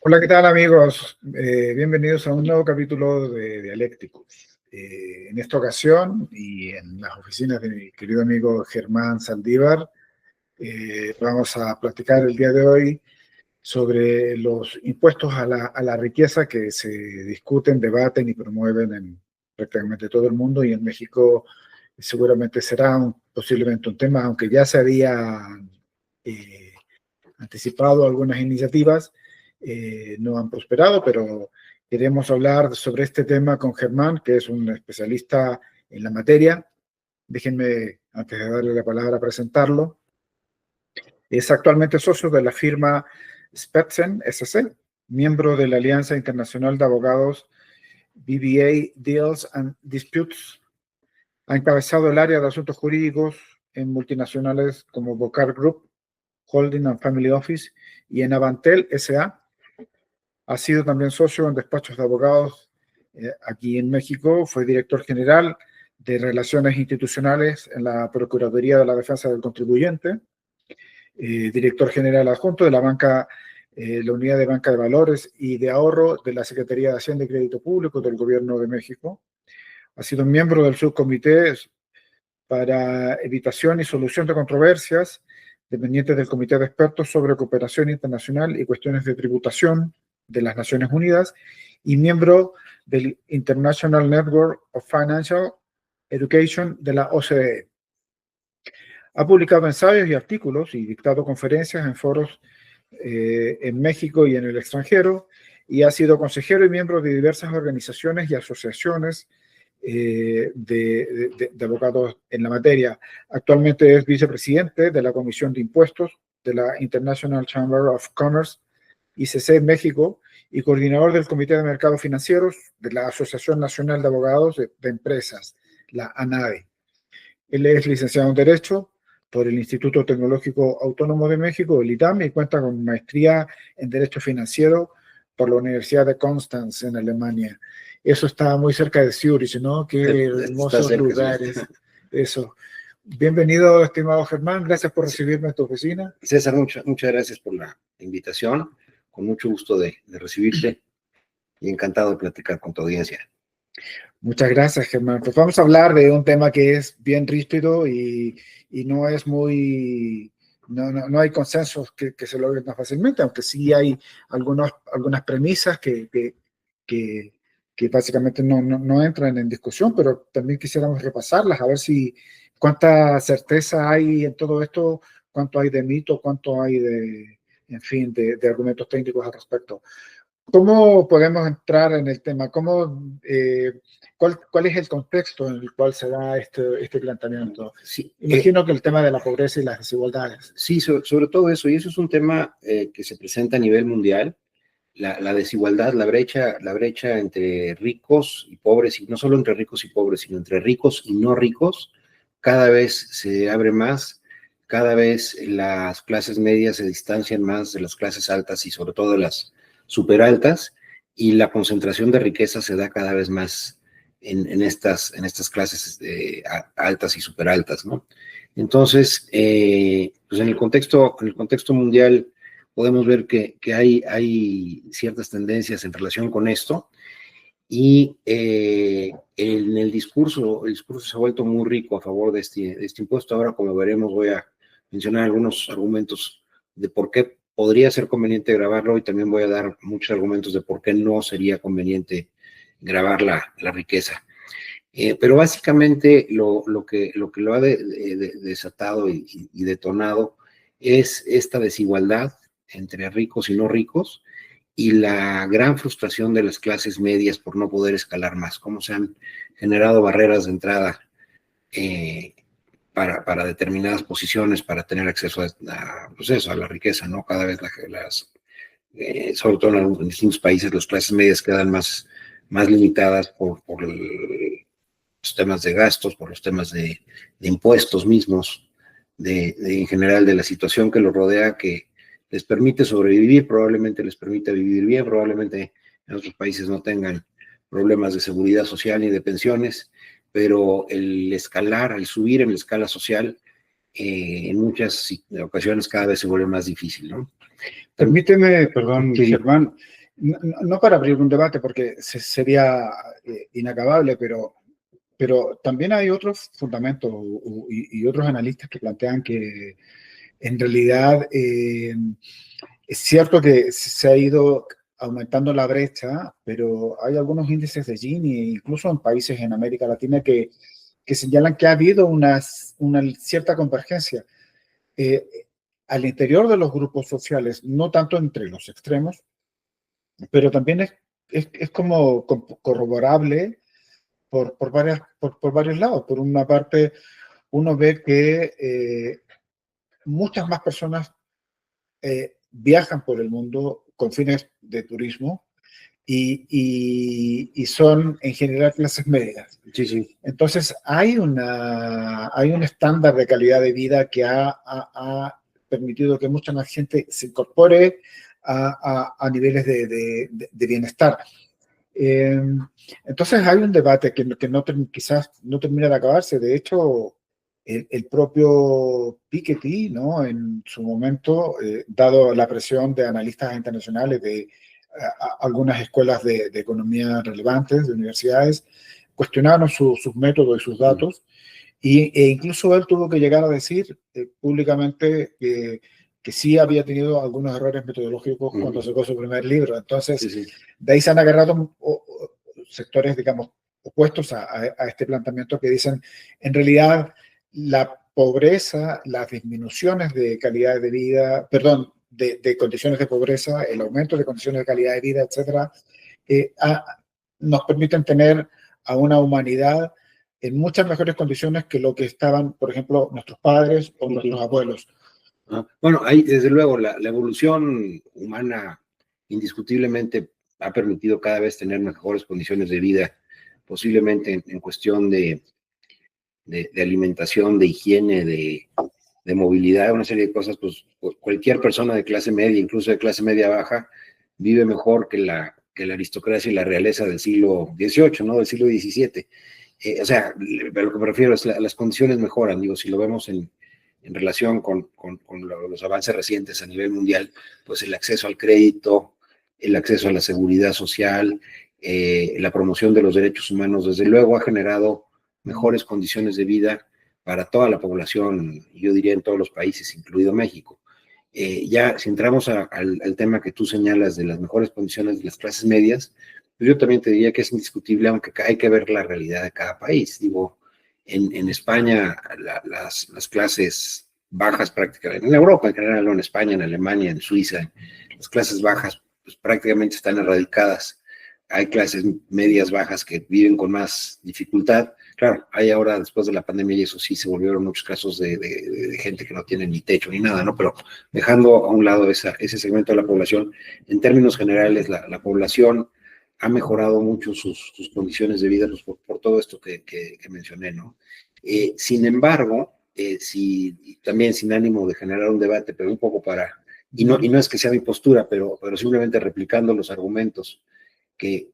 Hola, ¿qué tal amigos? Bienvenidos a un nuevo capítulo de Dialécticos. En esta ocasión y en las oficinas de mi querido amigo Germán Saldívar, vamos a platicar el día de hoy sobre los impuestos a la riqueza que se discuten, debaten y promueven en prácticamente todo el mundo, y en México seguramente será posiblemente un tema, aunque ya se había anticipado algunas iniciativas. No han prosperado, pero queremos hablar sobre este tema con Germán, que es un especialista en la materia. Déjenme, antes de darle la palabra, presentarlo. Es actualmente socio de la firma Spetzen SC, miembro de la Alianza Internacional de Abogados BBA Deals and Disputes. Ha encabezado el área de asuntos jurídicos en multinacionales como Bocar Group, Holding and Family Office y en Avantel S.A. Ha sido también socio en despachos de abogados aquí en México. Fue director general de Relaciones Institucionales en la Procuraduría de la Defensa del Contribuyente, director general adjunto de la banca, la Unidad de Banca de Valores y de Ahorro de la Secretaría de Hacienda y Crédito Público del Gobierno de México. Ha sido miembro del subcomité para evitación y solución de controversias, dependiente del Comité de Expertos sobre Cooperación Internacional y Cuestiones de Tributación de las Naciones Unidas, y miembro del International Network of Financial Education de la OCDE. Ha publicado ensayos y artículos y dictado conferencias en foros en México y en el extranjero, y ha sido consejero y miembro de diversas organizaciones y asociaciones de abogados en la materia. Actualmente es vicepresidente de la Comisión de Impuestos de la International Chamber of Commerce, ICC México, y coordinador del Comité de Mercados Financieros de la Asociación Nacional de Abogados de Empresas, la ANADE. Él es licenciado en Derecho por el Instituto Tecnológico Autónomo de México, el ITAM, y cuenta con maestría en Derecho Financiero por la Universidad de Constance en Alemania. Eso está muy cerca de Zurich, ¿no? Qué hermosos lugares. Sí. Eso. Bienvenido, estimado Germán. Gracias por recibirme en tu oficina. César, muchas gracias por la invitación. Con mucho gusto de recibirte y encantado de platicar con tu audiencia. Muchas gracias, Germán. Pues vamos a hablar de un tema que es bien ríspido y no es muy... No hay consensos que se logren tan fácilmente, aunque sí hay algunas premisas que básicamente no entran en discusión, pero también quisiéramos repasarlas, a ver si cuánta certeza hay en todo esto, cuánto hay de mito, cuánto hay en fin, de argumentos técnicos al respecto. ¿Cómo podemos entrar en el tema? ¿Cuál es el contexto en el cual se da este planteamiento? Sí, imagino que el tema de la pobreza y las desigualdades. Sí, sobre todo eso, y eso es un tema que se presenta a nivel mundial. La desigualdad, la brecha entre ricos y pobres, y no solo entre ricos y pobres, sino entre ricos y no ricos, cada vez se abre más, cada vez las clases medias se distancian más de las clases altas y sobre todo de las superaltas, y la concentración de riqueza se da cada vez más en estas clases altas y superaltas, ¿no? Entonces, pues en el contexto mundial podemos ver que hay ciertas tendencias en relación con esto, y en el discurso se ha vuelto muy rico a favor de este impuesto. Ahora, como veremos, voy a mencionar algunos argumentos de por qué podría ser conveniente grabarlo, y también voy a dar muchos argumentos de por qué no sería conveniente grabar la riqueza. Pero básicamente lo que lo ha desatado y detonado es esta desigualdad entre ricos y no ricos, y la gran frustración de las clases medias por no poder escalar más, cómo se han generado barreras de entrada para determinadas posiciones, para tener acceso pues eso, a la riqueza, ¿no? Cada vez sobre todo en distintos países, las clases medias quedan más limitadas por los temas de gastos, por los temas de impuestos mismos, en general de la situación que los rodea, que les permite sobrevivir, probablemente les permite vivir bien, probablemente en otros países no tengan problemas de seguridad social ni de pensiones, pero el subir en la escala social, en muchas ocasiones cada vez se vuelve más difícil, ¿no? Permíteme, perdón, Sí. Germán, no para abrir un debate porque sería inacabable, pero también hay otros fundamentos y otros analistas que plantean que en realidad es cierto que se ha ido aumentando la brecha, pero hay algunos índices de Gini, incluso en países en América Latina, que señalan que ha habido una cierta convergencia eh, al interior de los grupos sociales, no tanto entre los extremos, pero también es como corroborable por varios lados. Por una parte, uno ve que muchas más personas viajan por el mundo con fines de turismo y son en general clases medias. Sí, sí. Entonces hay un estándar de calidad de vida que ha permitido que mucha más gente se incorpore a niveles de bienestar. Entonces hay un debate que quizás no termina de acabarse. De hecho, el propio Piketty, ¿no? En su momento, dado la presión de analistas internacionales de algunas escuelas de economía relevantes, de universidades, cuestionaron sus métodos y sus datos, e incluso él tuvo que llegar a decir públicamente que sí había tenido algunos errores metodológicos cuando sacó su primer libro. Entonces, de ahí se han agarrado sectores, digamos, opuestos a este planteamiento que dicen, en realidad, la pobreza, las disminuciones de calidad de vida, perdón, de condiciones de pobreza, el aumento de condiciones de calidad de vida, etcétera, nos permiten tener a una humanidad en muchas mejores condiciones que lo que estaban, por ejemplo, nuestros padres o nuestros abuelos. Bueno, ahí desde luego la evolución humana indiscutiblemente ha permitido cada vez tener mejores condiciones de vida, posiblemente en cuestión de alimentación, de higiene, de movilidad, una serie de cosas. Pues cualquier persona de clase media, incluso de clase media baja, vive mejor que la aristocracia y la realeza del siglo XVIII, ¿no? Del siglo XVII. O sea, a lo que me refiero es las condiciones mejoran, digo, si lo vemos en relación con los avances recientes a nivel mundial, pues el acceso al crédito, el acceso a la seguridad social, la promoción de los derechos humanos, desde luego ha generado mejores condiciones de vida para toda la población, yo diría en todos los países, incluido México. Ya si entramos al tema que tú señalas de las mejores condiciones de las clases medias, pues yo también te diría que es indiscutible, aunque hay que ver la realidad de cada país. Digo, en España las clases bajas prácticamente, en Europa en general, en España, en Alemania, en Suiza, las clases bajas pues prácticamente están erradicadas. Hay clases medias bajas que viven con más dificultad. Claro, hay ahora, después de la pandemia, y eso sí, se volvieron muchos casos de gente que no tiene ni techo ni nada, ¿no? Pero dejando a un lado ese segmento de la población, en términos generales, la población ha mejorado mucho sus condiciones de vida pues, por todo esto que mencioné, ¿no? Sin embargo, también sin ánimo de generar un debate, pero un poco y no es que sea mi postura, pero simplemente replicando los argumentos que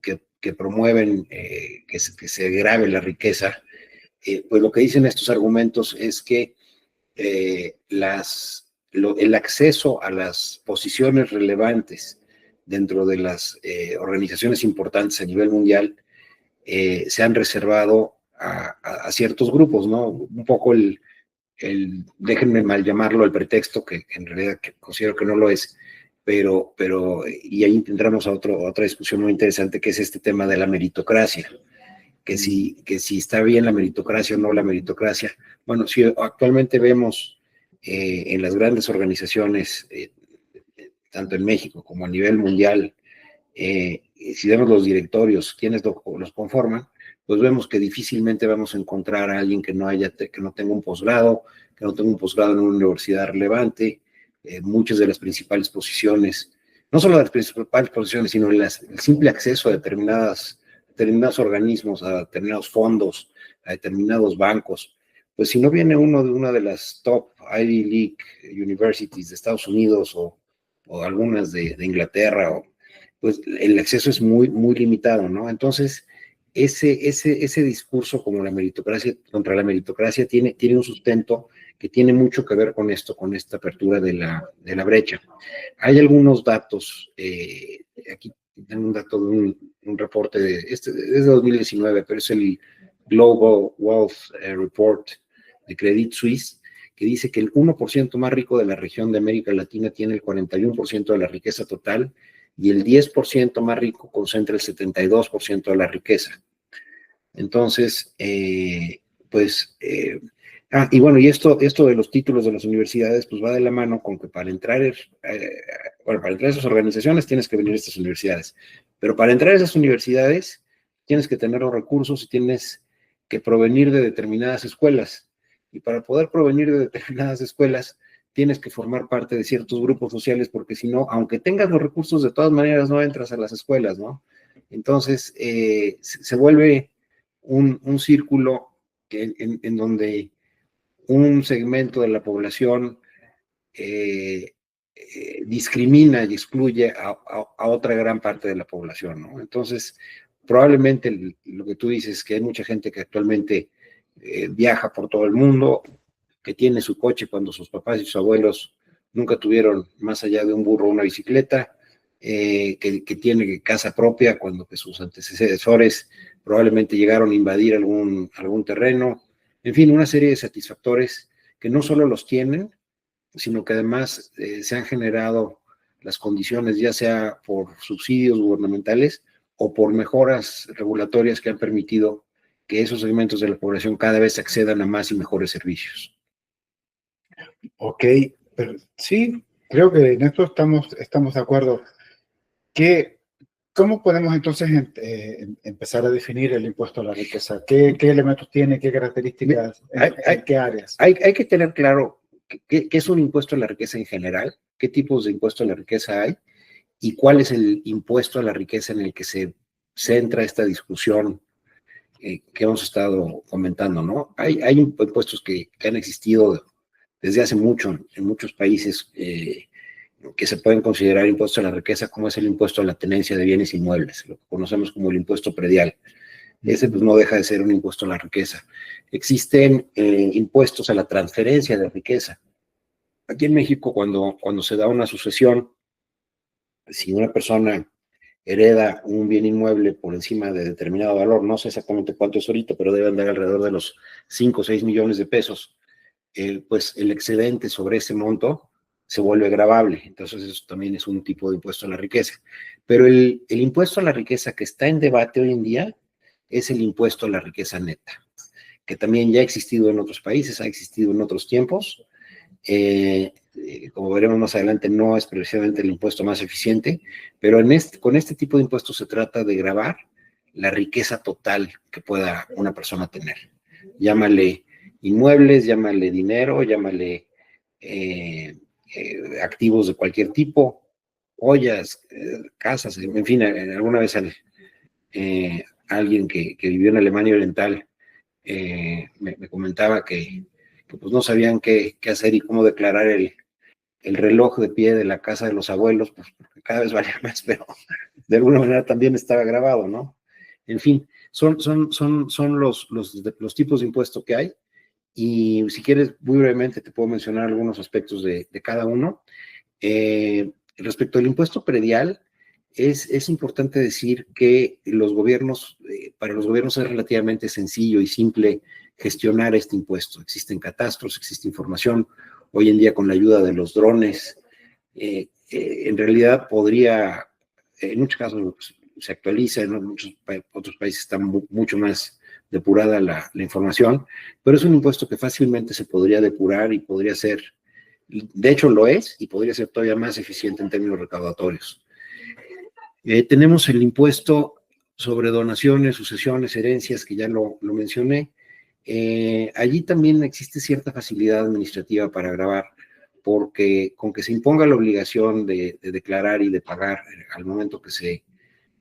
promueven que se grave la riqueza, pues lo que dicen estos argumentos es que el acceso a las posiciones relevantes dentro de las organizaciones importantes a nivel mundial se han reservado a ciertos grupos, ¿no? Un poco déjenme mal llamarlo el pretexto, que en realidad considero que no lo es, pero y ahí entramos a otra discusión muy interesante, que es este tema de la meritocracia, que si está bien la meritocracia o no la meritocracia. Bueno, si actualmente vemos en las grandes organizaciones, tanto en México como a nivel mundial, si vemos los directorios, quienes los conforman, pues vemos que difícilmente vamos a encontrar a alguien que no tenga un posgrado, que no tenga un posgrado en una universidad relevante. Muchas de las principales posiciones, no solo las principales posiciones, sino el simple acceso a determinados organismos, a determinados fondos, a determinados bancos. Pues si no viene uno de una de las top Ivy League universities de Estados Unidos o algunas de Inglaterra, pues el acceso es muy, muy limitado, ¿no? Entonces, ese discurso como la meritocracia, contra la meritocracia tiene un sustento que tiene mucho que ver con esto, con esta apertura de la brecha. Hay algunos datos, aquí tengo un dato de un reporte es de 2019, pero es el Global Wealth Report de Credit Suisse, que dice que el 1% más rico de la región de América Latina tiene el 41% de la riqueza total y el 10% más rico concentra el 72% de la riqueza. Entonces, y bueno, y esto de los títulos de las universidades, pues va de la mano con que para entrar a esas organizaciones tienes que venir a estas universidades, pero para entrar a esas universidades tienes que tener los recursos y tienes que provenir de determinadas escuelas, y para poder provenir de determinadas escuelas tienes que formar parte de ciertos grupos sociales, porque si no, aunque tengas los recursos, de todas maneras no entras a las escuelas, ¿no? Entonces, se vuelve un círculo en donde un segmento de la población discrimina y excluye a otra gran parte de la población, ¿no? Entonces, probablemente lo que tú dices, que hay mucha gente que actualmente viaja por todo el mundo, que tiene su coche cuando sus papás y sus abuelos nunca tuvieron más allá de un burro o una bicicleta, que tiene casa propia cuando que sus antecesores probablemente llegaron a invadir algún terreno. En fin, una serie de satisfactores que no solo los tienen, sino que además se han generado las condiciones, ya sea por subsidios gubernamentales o por mejoras regulatorias que han permitido que esos segmentos de la población cada vez accedan a más y mejores servicios. Ok, pero sí, creo que en esto estamos de acuerdo. ¿Cómo podemos entonces empezar a definir el impuesto a la riqueza? ¿Qué elementos tiene? ¿Qué características? ¿En qué áreas? Hay que tener claro qué es un impuesto a la riqueza en general, qué tipos de impuesto a la riqueza hay y cuál es el impuesto a la riqueza en el que se centra esta discusión que hemos estado comentando, ¿no? Hay impuestos que han existido desde hace mucho en muchos países que se pueden considerar impuestos a la riqueza, como es el impuesto a la tenencia de bienes inmuebles, lo que conocemos como el impuesto predial. Ese pues no deja de ser un impuesto a la riqueza. Existen impuestos a la transferencia de riqueza. Aquí en México, cuando se da una sucesión, si una persona hereda un bien inmueble por encima de determinado valor, no sé exactamente cuánto es ahorita, pero debe andar alrededor de los 5 o 6 millones de pesos, pues el excedente sobre ese monto se vuelve gravable. Entonces eso también es un tipo de impuesto a la riqueza. Pero el impuesto a la riqueza que está en debate hoy en día es el impuesto a la riqueza neta, que también ya ha existido en otros países, ha existido en otros tiempos. Como veremos más adelante, no es precisamente el impuesto más eficiente, pero con este tipo de impuestos se trata de gravar la riqueza total que pueda una persona tener. Llámale inmuebles, llámale dinero, llámale activos de cualquier tipo, ollas, casas, en fin, alguna vez alguien que vivió en Alemania Oriental me comentaba que pues no sabían qué hacer y cómo declarar el reloj de pie de la casa de los abuelos, pues porque cada vez valía más, pero de alguna manera también estaba grabado, ¿no? En fin, son los tipos de impuestos que hay, y si quieres, muy brevemente te puedo mencionar algunos aspectos de cada uno. Respecto al impuesto predial, es importante decir que para los gobiernos es relativamente sencillo y simple gestionar este impuesto. Existen catastros, existe información. Hoy en día, con la ayuda de los drones, en realidad podría, en muchos casos se actualiza, en muchos otros países está mucho más depurada la información, pero es un impuesto que fácilmente se podría depurar y podría ser, de hecho lo es, y podría ser todavía más eficiente en términos recaudatorios. Tenemos el impuesto sobre donaciones, sucesiones, herencias, que ya lo mencioné. Allí también existe cierta facilidad administrativa para gravar, porque con que se imponga la obligación de declarar y de pagar al momento que se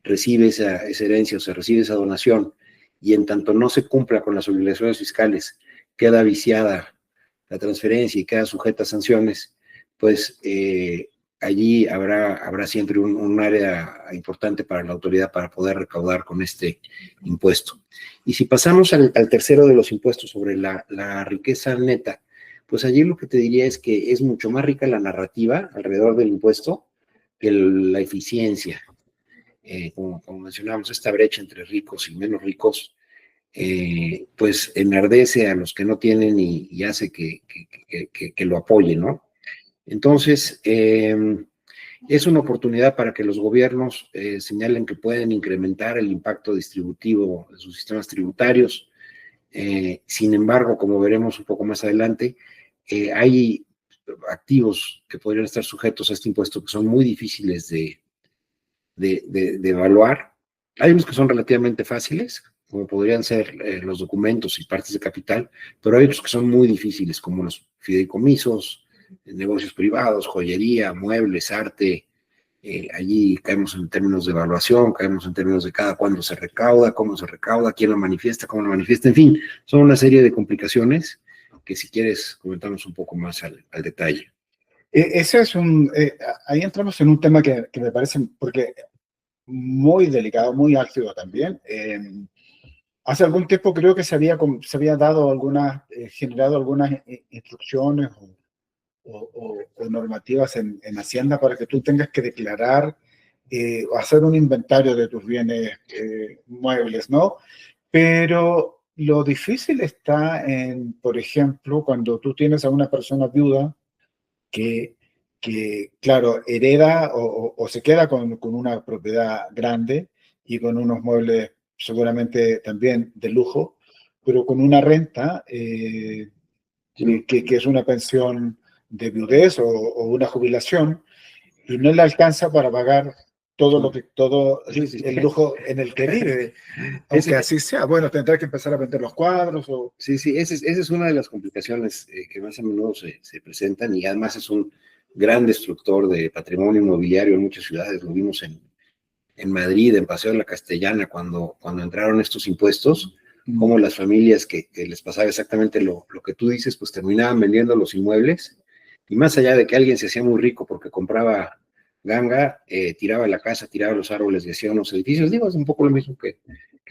recibe esa herencia o se recibe esa donación, y en tanto no se cumpla con las obligaciones fiscales, queda viciada la transferencia y queda sujeta a sanciones, pues allí habrá siempre un área importante para la autoridad para poder recaudar con este impuesto. Y si pasamos al tercero de los impuestos sobre la riqueza neta, pues allí lo que te diría es que es mucho más rica la narrativa alrededor del impuesto que la eficiencia. Como mencionábamos, esta brecha entre ricos y menos ricos, pues enardece a los que no tienen y hace que lo apoyen, ¿no? Entonces, es una oportunidad para que los gobiernos señalen que pueden incrementar el impacto distributivo de sus sistemas tributarios. Sin embargo, como veremos un poco más adelante, hay activos que podrían estar sujetos a este impuesto que son muy difíciles de evaluar. Hay unos que son relativamente fáciles, como podrían ser los documentos y partes de capital, pero hay otros que son muy difíciles, como los fideicomisos, negocios privados, joyería, muebles, arte. Allí caemos en términos de evaluación, caemos en términos de cada cuándo se recauda, cómo se recauda, quién lo manifiesta, cómo lo manifiesta, en fin, son una serie de complicaciones que si quieres comentamos un poco más al detalle. Ese es ahí entramos en un tema que me parece, porque muy delicado, muy álgido también. Hace algún tiempo creo que se había dado generado algunas instrucciones o normativas en Hacienda para que tú tengas que declarar o hacer un inventario de tus bienes muebles, ¿no? Pero lo difícil está en, por ejemplo, cuando tú tienes a una persona viuda que, claro, hereda o se queda con una propiedad grande y con unos muebles seguramente también de lujo, pero con una renta que es una pensión de viudez o una jubilación, y no le alcanza para pagar todo el lujo en el que vive. Aunque así sea, bueno, tendrá que empezar a vender los cuadros. Sí, esa es una de las complicaciones que más a menudo se presentan, y además es un gran destructor de patrimonio inmobiliario en muchas ciudades. Lo vimos en Madrid, en Paseo de la Castellana, cuando entraron estos impuestos, como las familias que les pasaba exactamente lo que tú dices, pues terminaban vendiendo los inmuebles, y más allá de que alguien se hacía muy rico porque compraba ganga, tiraba la casa, tiraba los árboles y hacía unos edificios. Digo, es un poco lo mismo que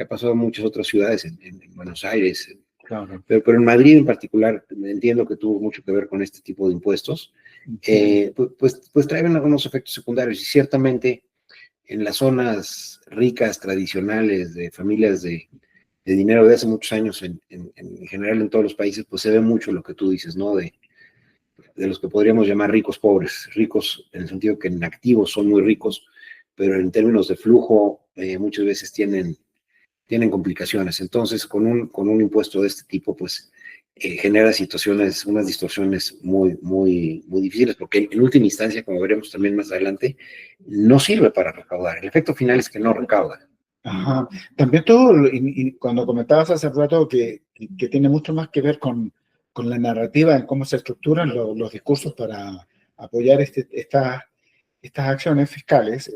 ha pasado en muchas otras ciudades, en Buenos Aires, Claro. Pero en Madrid en particular entiendo que tuvo mucho que ver con este tipo de impuestos. Pues traen algunos efectos secundarios, y ciertamente en las zonas ricas, tradicionales, de familias de dinero de hace muchos años, en general en todos los países, pues se ve mucho lo que tú dices, ¿no? De los que podríamos llamar ricos pobres, ricos en el sentido que en activos son muy ricos, pero en términos de flujo muchas veces tienen complicaciones. Entonces, con un impuesto de este tipo, pues genera situaciones, unas distorsiones muy difíciles, porque en última instancia, como veremos también más adelante, no sirve para recaudar. El efecto final es que no recauda. Ajá. También y cuando comentabas hace rato que tiene mucho más que ver con la narrativa, en cómo se estructuran los discursos para apoyar estas acciones fiscales,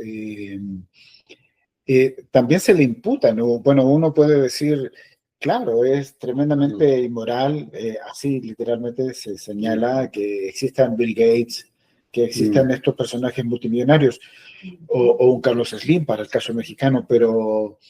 también se le imputan, ¿no? Bueno, uno puede decir, claro, es tremendamente inmoral, así literalmente se señala que existan Bill Gates, que existan estos personajes multimillonarios, o un Carlos Slim para el caso mexicano, pero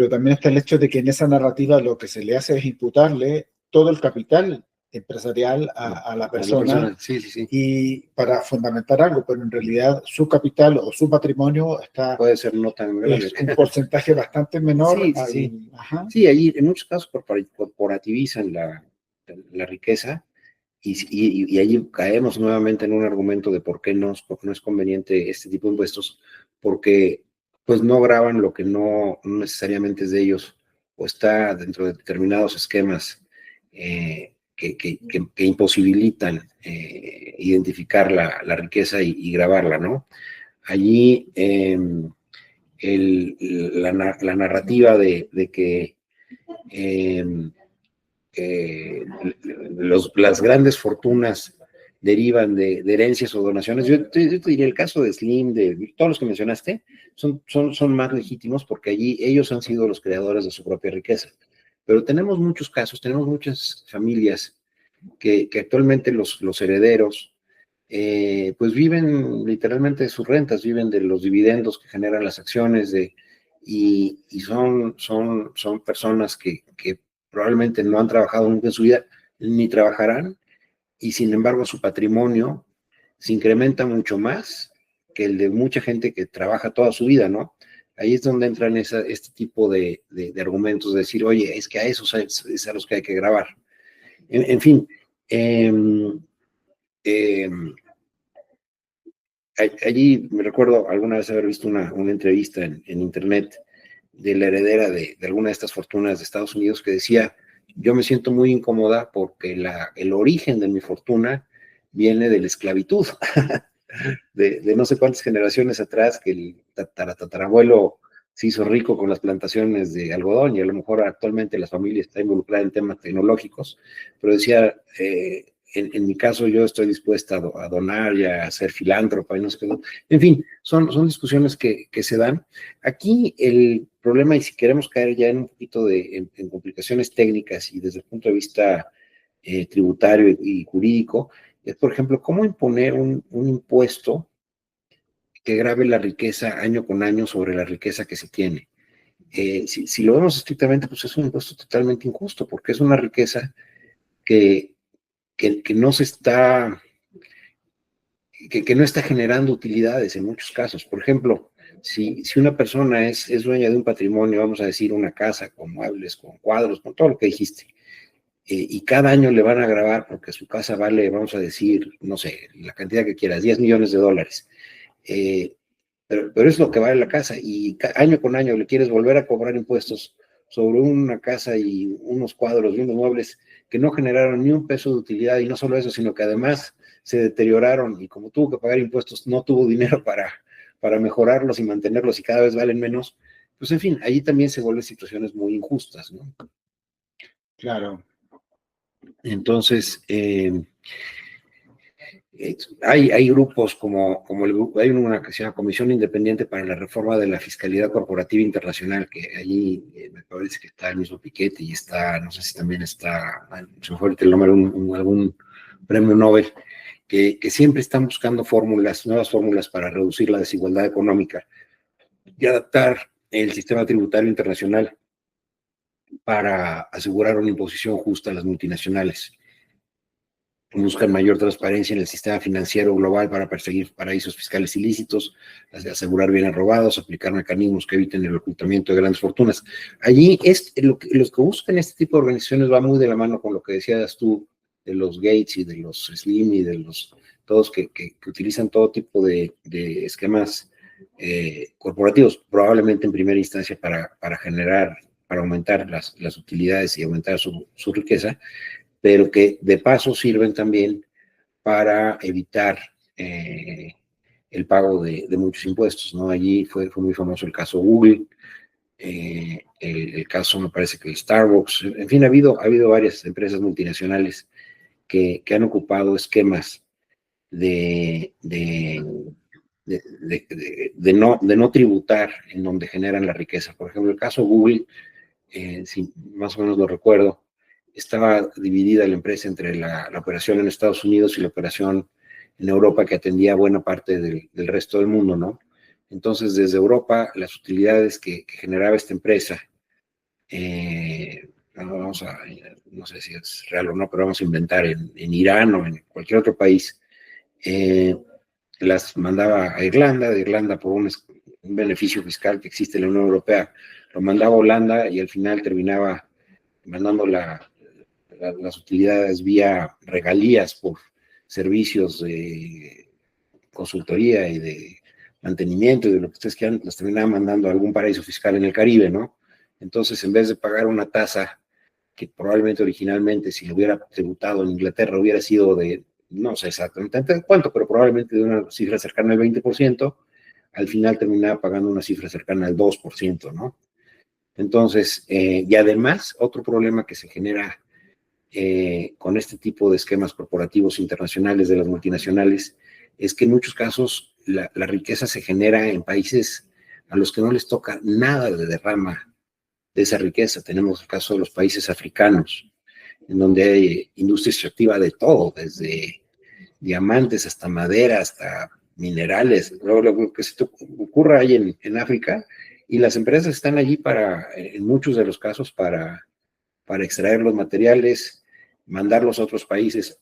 también está el hecho de que en esa narrativa lo que se le hace es imputarle todo el capital empresarial a la persona, Sí. y para fundamentar algo, pero en realidad su capital o su patrimonio puede ser no tan grande. Es un porcentaje bastante menor. Sí, allí en muchos casos corporativizan la riqueza, y allí caemos nuevamente en un argumento de por qué no es conveniente este tipo de impuestos, porque pues no graban lo que no necesariamente es de ellos, o está dentro de determinados esquemas que imposibilitan identificar la riqueza y grabarla, ¿no? Allí la narrativa de que las grandes fortunas derivan de herencias o donaciones. Yo te diría el caso de Slim, de todos los que mencionaste, son más legítimos porque allí ellos han sido los creadores de su propia riqueza. Pero tenemos muchos casos, tenemos muchas familias que actualmente los herederos pues viven literalmente de sus rentas, viven de los dividendos que generan las acciones y son personas que probablemente no han trabajado nunca en su vida, ni trabajarán, y sin embargo su patrimonio se incrementa mucho más que el de mucha gente que trabaja toda su vida, ¿no? Ahí es donde entran este tipo de argumentos, de decir, oye, es que a esos es a los que hay que grabar. En fin, allí me recuerdo alguna vez haber visto una entrevista en internet de la heredera de alguna de estas fortunas de Estados Unidos que decía, yo me siento muy incómoda porque el origen de mi fortuna viene de la esclavitud, de no sé cuántas generaciones atrás, que el tatarabuelo se hizo rico con las plantaciones de algodón y a lo mejor actualmente la familia está involucrada en temas tecnológicos, pero decía, en mi caso yo estoy dispuesta a donar y a ser filántropa y no sé qué. En fin, son discusiones que se dan. Aquí el problema, y si queremos caer ya en un poquito en complicaciones técnicas y desde el punto de vista tributario y jurídico, es, por ejemplo, cómo imponer un impuesto que grave la riqueza año con año sobre la riqueza que se tiene. Si lo vemos estrictamente, pues es un impuesto totalmente injusto, porque es una riqueza que no se está, que no está generando utilidades en muchos casos. Por ejemplo, si una persona es dueña de un patrimonio, vamos a decir una casa con muebles, con cuadros, con todo lo que dijiste, y cada año le van a grabar porque su casa vale, vamos a decir, no sé, la cantidad que quieras, $10 millones, pero es lo que vale la casa, y año con año le quieres volver a cobrar impuestos sobre una casa y unos cuadros y unos muebles que no generaron ni un peso de utilidad, y no solo eso, sino que además se deterioraron, y como tuvo que pagar impuestos, no tuvo dinero para mejorarlos y mantenerlos, y cada vez valen menos. Pues en fin, allí también se vuelven situaciones muy injustas, ¿no? Claro. Entonces, hay grupos como el grupo, hay una que se llama Comisión Independiente para la Reforma de la Fiscalidad Corporativa Internacional, que allí me parece que está el mismo Piketty y está, no sé si también está, se me fue ahorita el nombre, algún premio Nobel, que siempre están buscando nuevas fórmulas para reducir la desigualdad económica y adaptar el sistema tributario internacional para asegurar una imposición justa a las multinacionales. Buscan mayor transparencia en el sistema financiero global para perseguir paraísos fiscales ilícitos, asegurar bienes robados, aplicar mecanismos que eviten el ocultamiento de grandes fortunas. Allí los que buscan este tipo de organizaciones va muy de la mano con lo que decías tú de los Gates y de los Slim y de todos que utilizan todo tipo de esquemas corporativos, probablemente en primera instancia para aumentar las utilidades y aumentar su riqueza, pero que de paso sirven también para evitar el pago de muchos impuestos, ¿no? Allí fue muy famoso el caso Google, el caso me parece que Starbucks, en fin, ha habido varias empresas multinacionales que han ocupado esquemas de no tributar en donde generan la riqueza. Por ejemplo, el caso Google, si más o menos lo recuerdo, estaba dividida la empresa entre la operación en Estados Unidos y la operación en Europa, que atendía buena parte del resto del mundo, ¿no? Entonces, desde Europa, las utilidades que generaba esta empresa, no sé si es real o no, pero vamos a inventar en Irán o en cualquier otro país, las mandaba a Irlanda, de Irlanda por un beneficio fiscal que existe en la Unión Europea, lo mandaba a Holanda y al final terminaba mandando las utilidades vía regalías por servicios de consultoría y de mantenimiento y de lo que ustedes quieran, las terminaba mandando a algún paraíso fiscal en el Caribe, ¿no? Entonces, en vez de pagar una tasa que probablemente originalmente, si lo hubiera tributado en Inglaterra, hubiera sido de, no sé exactamente cuánto, pero probablemente de una cifra cercana al 20%, al final terminaba pagando una cifra cercana al 2%, ¿no? Entonces, y además, otro problema que se genera con este tipo de esquemas corporativos internacionales de las multinacionales es que en muchos casos la riqueza se genera en países a los que no les toca nada de derrama de esa riqueza. Tenemos el caso de los países africanos, en donde hay industria extractiva de todo, desde diamantes hasta madera, hasta minerales, lo que se te ocurra ahí en África, y las empresas están allí en muchos de los casos, para extraer los materiales, mandarlos a otros países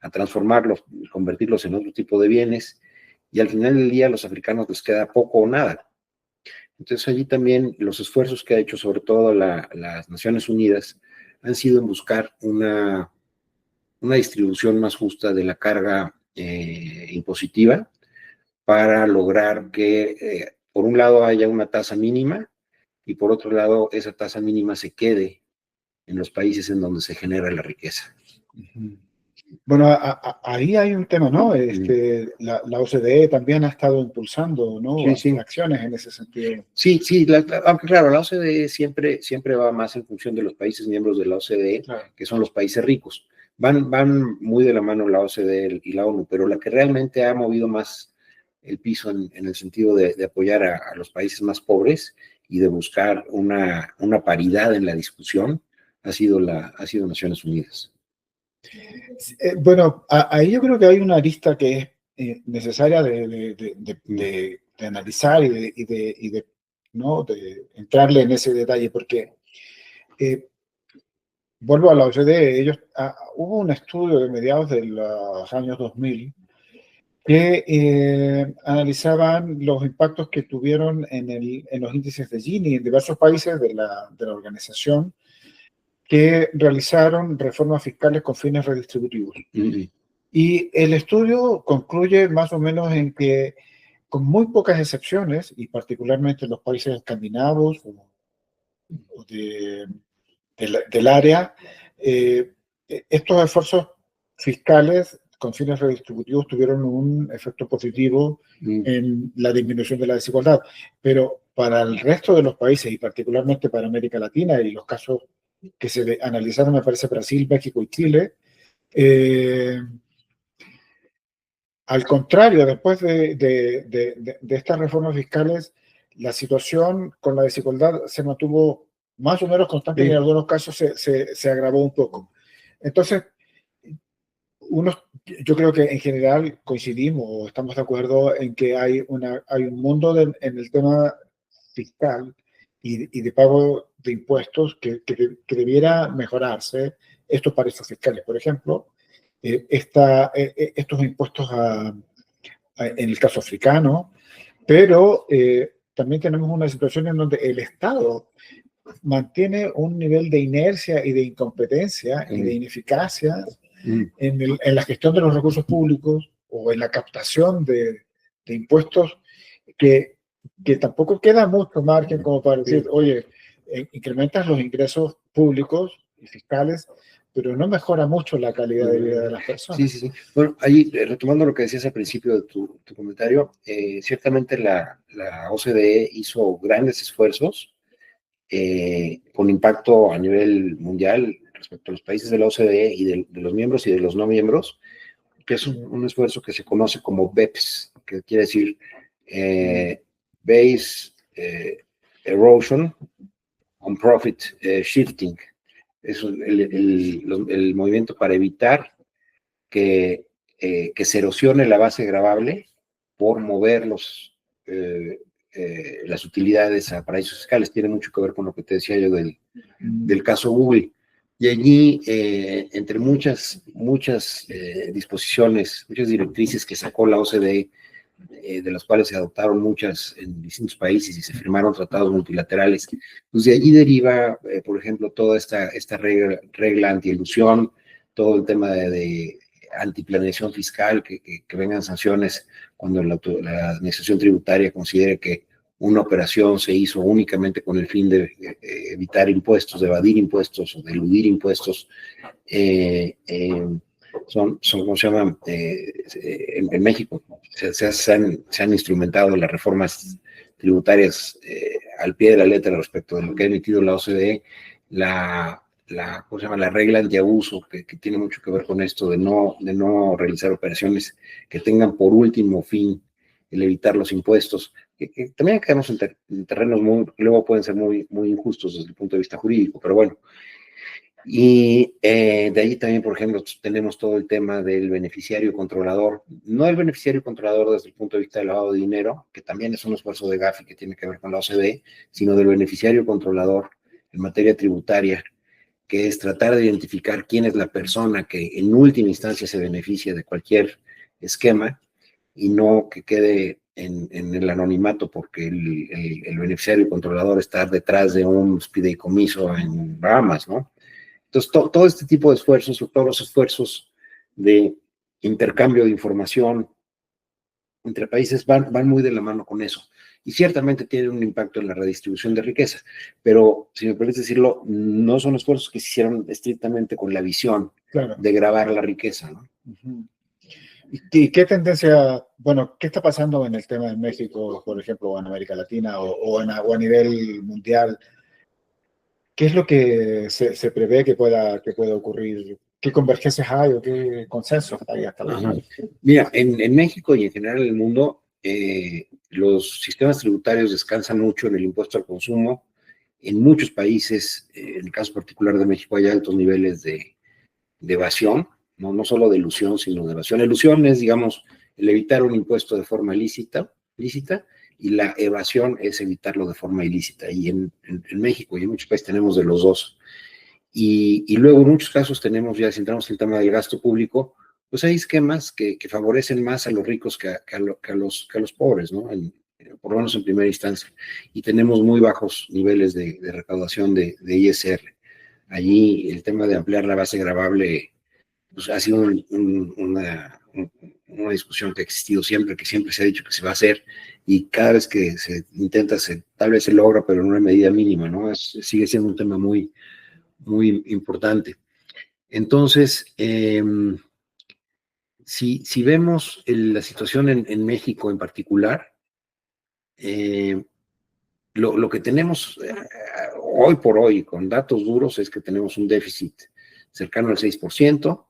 a transformarlos, convertirlos en otro tipo de bienes, y al final del día a los africanos les queda poco o nada. Entonces allí también los esfuerzos que ha hecho sobre todo las Naciones Unidas han sido en buscar una distribución más justa de la carga impositiva, para lograr que por un lado haya una tasa mínima y por otro lado esa tasa mínima se quede en los países en donde se genera la riqueza. Bueno, ahí hay un tema, ¿no? La OCDE también ha estado impulsando, ¿no? Sí. Acciones en ese sentido. Sí, aunque claro, la OCDE siempre va más en función de los países miembros de la OCDE, claro, que son los países ricos. Van muy de la mano la OCDE y la ONU, pero la que realmente ha movido más el piso en el sentido de apoyar a los países más pobres y de buscar una paridad en la discusión ha sido Naciones Unidas. Bueno, ahí yo creo que hay una arista que es necesaria de analizar y de entrarle en ese detalle, porque vuelvo a la OCDE, hubo un estudio de mediados de los años 2000 que analizaban los impactos que tuvieron en los índices de Gini en diversos países de la organización, que realizaron reformas fiscales con fines redistributivos. Y el estudio concluye más o menos en que, con muy pocas excepciones, y particularmente en los países escandinavos o del área, estos esfuerzos fiscales con fines redistributivos tuvieron un efecto positivo en la disminución de la desigualdad. Pero para el resto de los países, y particularmente para América Latina, y los casos que se analizaron, me parece, Brasil, México y Chile, al contrario, después de estas reformas fiscales, la situación con la desigualdad se mantuvo más o menos constante, y en algunos casos se agravó un poco. Entonces, yo creo que en general coincidimos o estamos de acuerdo en que hay un mundo en el tema fiscal y de pago de impuestos que debiera mejorarse. Estos paraísos fiscales, por ejemplo, estos impuestos en el caso africano, pero también tenemos una situación en donde el Estado mantiene un nivel de inercia y de incompetencia y de ineficacia en la gestión de los recursos públicos o en la captación de impuestos, que tampoco queda mucho margen como para decir, oye, incrementas los ingresos públicos y fiscales, pero no mejora mucho la calidad de vida de las personas. Sí. Bueno, ahí retomando lo que decías al principio de tu comentario, ciertamente la OCDE hizo grandes esfuerzos con impacto a nivel mundial respecto a los países de la OCDE y de los miembros y de los no miembros, que es un esfuerzo que se conoce como BEPS, que quiere decir Base Erosion on Profit Shifting. Es el movimiento para evitar que se erosione la base gravable por mover las utilidades a paraísos fiscales. Tiene mucho que ver con lo que te decía yo del caso Google. Y allí, entre muchas disposiciones, muchas directrices que sacó la OCDE, de las cuales se adoptaron muchas en distintos países y se firmaron tratados multilaterales, pues de allí deriva, por ejemplo, toda esta regla antielusión, todo el tema de antiplaneación fiscal, que vengan sanciones cuando la administración tributaria considere que una operación se hizo únicamente con el fin de evitar impuestos, de evadir impuestos o de eludir impuestos. ¿Cómo se llaman? En México se han instrumentado las reformas tributarias al pie de la letra respecto de lo que ha emitido la OCDE, ¿cómo se llama? La regla antiabuso, que tiene mucho que ver con esto de no realizar operaciones que tengan por último fin el evitar los impuestos, que también caemos en terrenos que luego pueden ser muy, muy injustos desde el punto de vista jurídico, pero bueno. Y de ahí también, por ejemplo, tenemos todo el tema del beneficiario controlador, no el beneficiario controlador desde el punto de vista del lavado de dinero, que también es un esfuerzo de Gafi que tiene que ver con la OCDE, sino del beneficiario controlador en materia tributaria, que es tratar de identificar quién es la persona que en última instancia se beneficia de cualquier esquema y no que quede en el anonimato porque el beneficiario controlador está detrás de un fideicomiso en Bahamas, ¿no? Entonces, todo este tipo de esfuerzos, todos los esfuerzos de intercambio de información entre países van muy de la mano con eso. Y ciertamente tiene un impacto en la redistribución de riqueza, pero, si me permite decirlo, no son esfuerzos que se hicieron estrictamente con la visión de grabar la riqueza, ¿no? Uh-huh. ¿Y qué tendencia, bueno, qué está pasando en el tema de México, por ejemplo, o en América Latina, o a nivel mundial? ¿Qué es lo que se prevé que pueda ocurrir? ¿Qué convergencias hay o qué consensos hay hasta ahora? Mira, en México y en general en el mundo, los sistemas tributarios descansan mucho en el impuesto al consumo. En muchos países, en el caso particular de México, hay altos niveles de evasión, no solo de elusión, sino de evasión. Elusión es, digamos, el evitar un impuesto de forma lícita, y la evasión es evitarlo de forma ilícita. Y en México y en muchos países tenemos de los dos. Y luego en muchos casos tenemos, ya si entramos en el tema del gasto público, pues hay esquemas que favorecen más a los ricos que a los pobres, ¿no? Por lo menos en primera instancia. Y tenemos muy bajos niveles de recaudación de ISR. Allí el tema de ampliar la base gravable pues, ha sido una discusión que ha existido siempre, que siempre se ha dicho que se va a hacer, y cada vez que se intenta, tal vez se logra, pero en una medida mínima, ¿no? Sigue siendo un tema muy, muy importante. Entonces, si vemos la situación en México en particular, lo que tenemos hoy por hoy, con datos duros, es que tenemos un déficit cercano al 6%,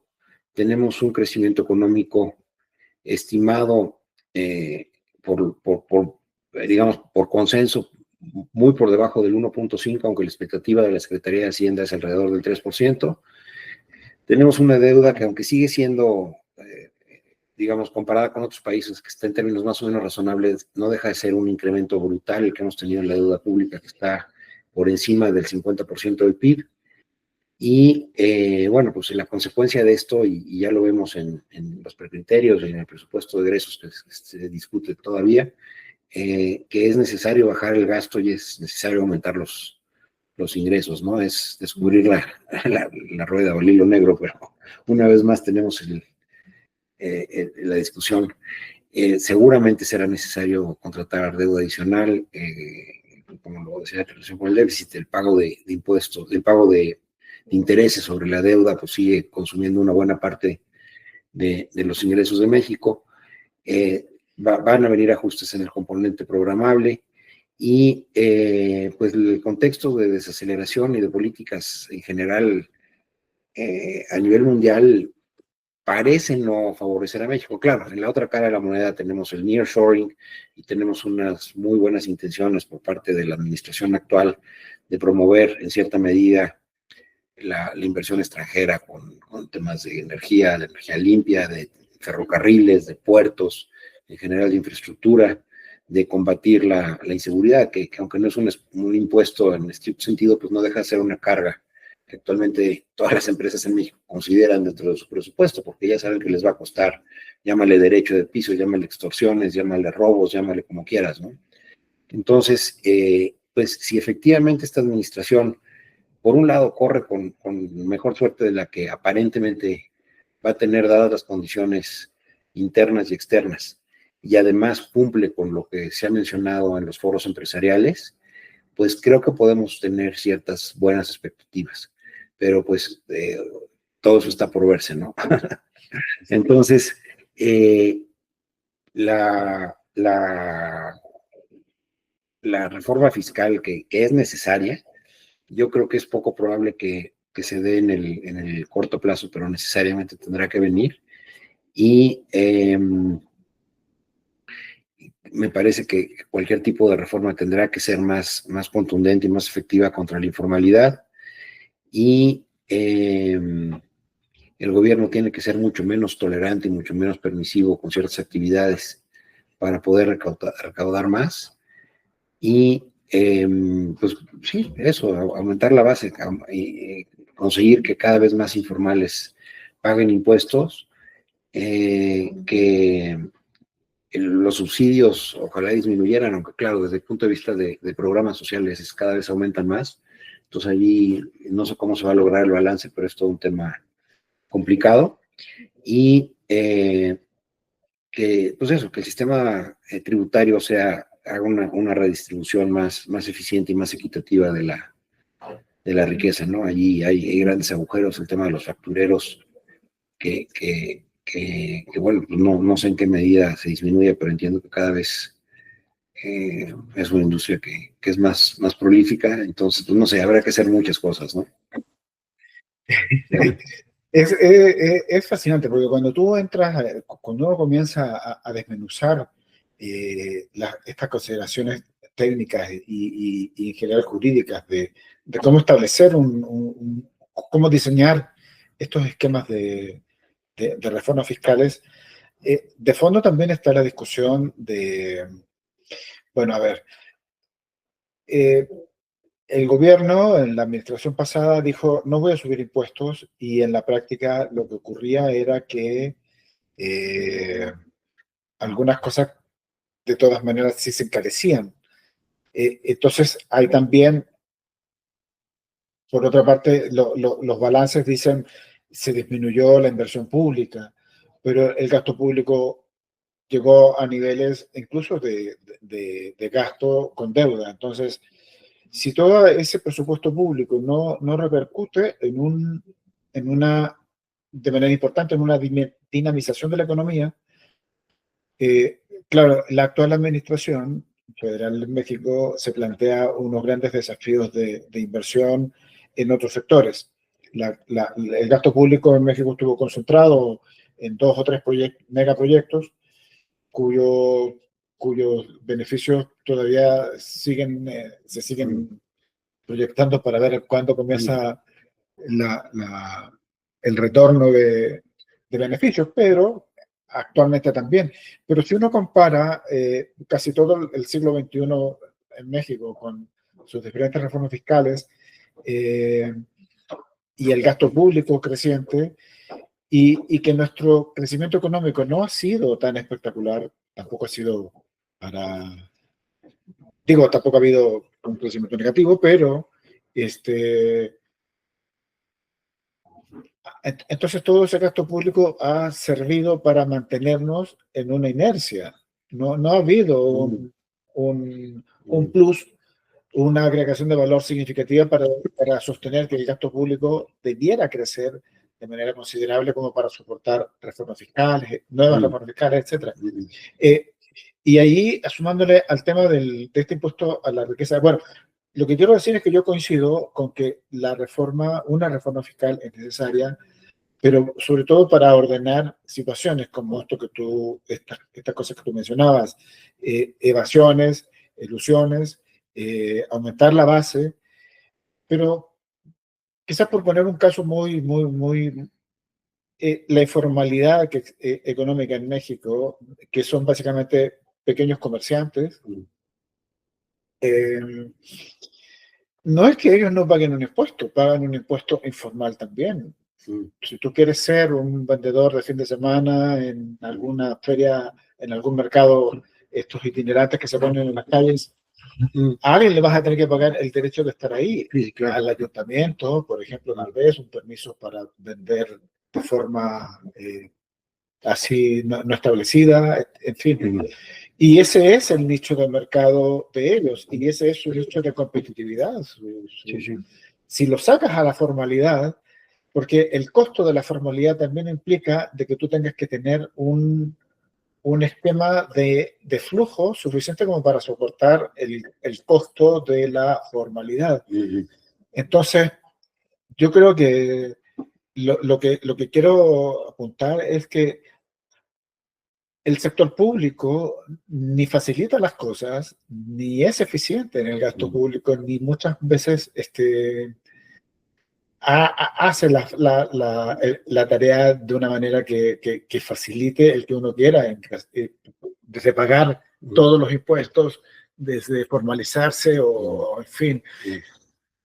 tenemos un crecimiento económico estimado digamos, por consenso, muy por debajo del 1.5, aunque la expectativa de la Secretaría de Hacienda es alrededor del 3%. Tenemos una deuda que, aunque sigue siendo, digamos, comparada con otros países, que está en términos más o menos razonables, no deja de ser un incremento brutal el que hemos tenido en la deuda pública, que está por encima del 50% del PIB. Y bueno, pues la consecuencia de esto, y ya lo vemos en los precriterios y en el presupuesto de egresos que se discute todavía, que es necesario bajar el gasto y es necesario aumentar los ingresos, ¿no? Es descubrir la rueda o el hilo negro, pero una vez más tenemos la discusión. Seguramente será necesario contratar deuda adicional, como lo decía, en relación con el déficit, el pago de impuestos, el pago de intereses sobre la deuda, pues sigue consumiendo una buena parte de los ingresos de México. Van a venir ajustes en el componente programable y pues el contexto de desaceleración y de políticas en general a nivel mundial parece no favorecer a México. Claro, en la otra cara de la moneda tenemos el nearshoring y tenemos unas muy buenas intenciones por parte de la administración actual de promover en cierta medida la inversión extranjera con temas de energía limpia, de ferrocarriles, de puertos, en general de infraestructura, de combatir la inseguridad, que aunque no es un impuesto en estricto sentido, pues no deja de ser una carga que actualmente todas las empresas en México consideran dentro de su presupuesto, porque ya saben que les va a costar, llámale derecho de piso, llámale extorsiones, llámale robos, llámale como quieras, ¿no? Entonces, pues si efectivamente esta administración, por un lado, corre con mejor suerte de la que aparentemente va a tener dadas las condiciones internas y externas, y además cumple con lo que se ha mencionado en los foros empresariales, pues creo que podemos tener ciertas buenas expectativas, pero pues todo eso está por verse, ¿no? Entonces, la, la, la reforma fiscal que es necesaria, yo creo que es poco probable que se dé en el corto plazo, pero necesariamente tendrá que venir. Y me parece que cualquier tipo de reforma tendrá que ser más contundente y más efectiva contra la informalidad. Y el gobierno tiene que ser mucho menos tolerante y mucho menos permisivo con ciertas actividades para poder recaudar más. Y pues sí, eso, aumentar la base y conseguir que cada vez más informales paguen impuestos, que los subsidios ojalá disminuyeran, aunque claro, desde el punto de vista de programas sociales cada vez aumentan más. Entonces allí no sé cómo se va a lograr el balance, pero es todo un tema complicado. Y que, pues eso, que el sistema tributario haga una redistribución más eficiente y más equitativa de la riqueza, ¿no? Allí hay grandes agujeros, el tema de los factureros, bueno, pues no sé en qué medida se disminuye, pero entiendo que cada vez es una industria que es más prolífica, entonces, pues no sé, habrá que hacer muchas cosas, ¿no? Es fascinante porque cuando tú entras, cuando uno comienza a desmenuzar estas consideraciones técnicas y en general jurídicas de cómo establecer cómo diseñar estos esquemas de reformas fiscales, de fondo también está la discusión bueno, a ver, eh, el gobierno en la administración pasada dijo, no voy a subir impuestos, y en la práctica lo que ocurría era que algunas cosas de todas maneras sí se encarecían. Entonces hay también, por otra parte, los balances dicen se disminuyó la inversión pública, pero el gasto público llegó a niveles incluso de gasto con deuda. Entonces, si todo ese presupuesto público no repercute de manera importante en una dinamización de la economía, claro, la actual administración federal en México se plantea unos grandes desafíos de inversión en otros sectores. El gasto público en México estuvo concentrado en 2 o 3 megaproyectos cuyo, cuyos beneficios todavía se siguen proyectando para ver cuándo comienza el retorno de beneficios, pero actualmente también. Pero si uno compara casi todo el siglo XXI en México con sus diferentes reformas fiscales y el gasto público creciente, y que nuestro crecimiento económico no ha sido tan espectacular, tampoco ha sido tampoco ha habido un crecimiento negativo, pero entonces todo ese gasto público ha servido para mantenernos en una inercia. No ha habido un plus, una agregación de valor significativa para sostener que el gasto público debiera crecer de manera considerable como para soportar reformas fiscales, nuevas reformas fiscales, etc. Y ahí, sumándole al tema de este impuesto a la riqueza, bueno, lo que quiero decir es que yo coincido con que una reforma fiscal es necesaria, pero sobre todo para ordenar situaciones como estas cosas que tú mencionabas, evasiones, ilusiones, aumentar la base, pero quizás por poner un caso la informalidad económica en México, que son básicamente pequeños comerciantes, no es que ellos no paguen un impuesto, pagan un impuesto informal también. Si tú quieres ser un vendedor de fin de semana en alguna feria, en algún mercado, estos itinerantes que se ponen en las calles, a alguien le vas a tener que pagar el derecho de estar ahí. Sí, claro. Al ayuntamiento, por ejemplo, tal vez un permiso para vender de forma así no establecida, en fin. Y ese es el nicho de mercado de ellos, y ese es su nicho de competitividad. Sí. Si lo sacas a la formalidad, porque el costo de la formalidad también implica de que tú tengas que tener un un esquema de flujo suficiente como para soportar el costo de la formalidad. Entonces, yo creo que lo que quiero apuntar es que el sector público ni facilita las cosas, ni es eficiente en el gasto público, ni muchas veces hace la tarea de una manera que facilite el que uno quiera, desde pagar todos los impuestos, desde formalizarse o en fin.